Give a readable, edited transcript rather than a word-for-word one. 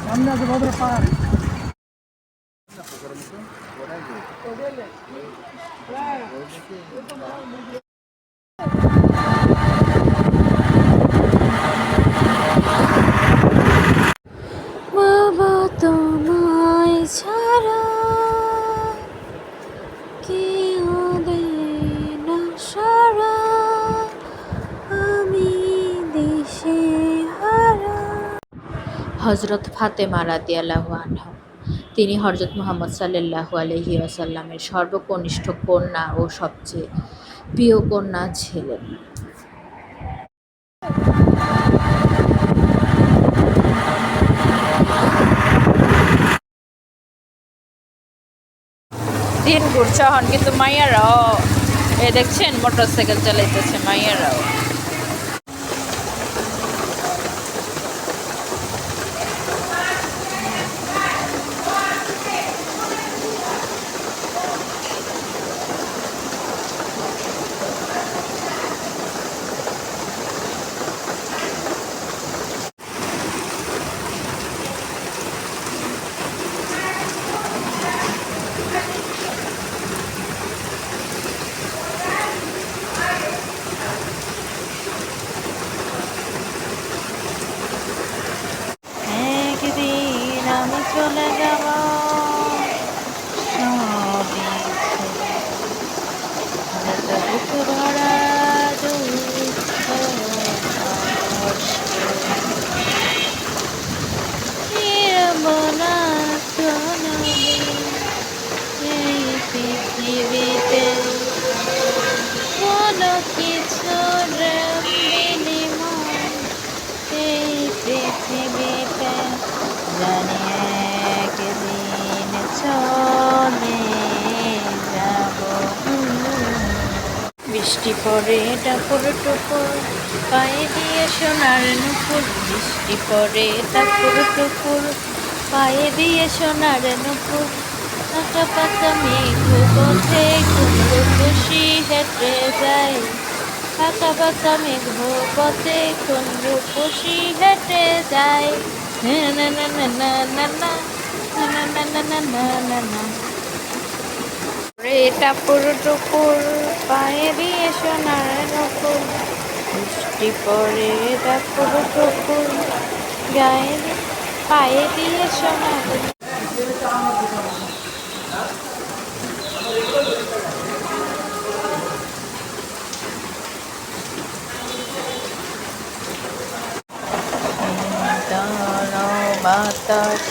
সামনে আছে ভদ্র পাহাড়। বাবা তোমায় ছাড়া কেউ দেয় না সারা, আমি দেশে হারা। হজরত ফাতেমা রাদিয়াল্লাহু আনহা, তিনি হজরত মুহাম্মদ সাল্লাল্লাহু আলাইহি ওয়াসাল্লামের সর্বকনিষ্ঠ কন্যা ও সবচেয়ে প্রিয় কন্যা ছিলেন। দিন ঘুরছে হন কিন্তু মাইয়ারাও দেখছেন মোটরসাইকেল চালাইতেছে মাইয়ারাও। একদিন আমি চলে যাব ধরা এই পৃথিবীতে কোনো কিছুর বিনিময়, এই পৃথিবীতে জানি একদিন চলে যাব। বৃষ্টি পড়ে টাপুর টুপুর, পায়ে দিয়ে সোনার নুপুর। বৃষ্টি পড়ে টাপুর টুপুর, পায়ে দিয়ে সোনার নুপুর। আঁকা পাকা মেঘ পথে কুমড়ো খুশি হেঁটে যায়, আঁকা পাকা মেঘ পথে কুমড়ো খুশি হেঁটে যায়। না না না না না না না না না না না না না। রে টাপুর টুপুর, পায়ে দিয়ে সোনার নুপুর। বৃষ্টি পড়ে টাপুর টুপুর, গায়ে পায়ে দিয়ে সোনার। বাতাস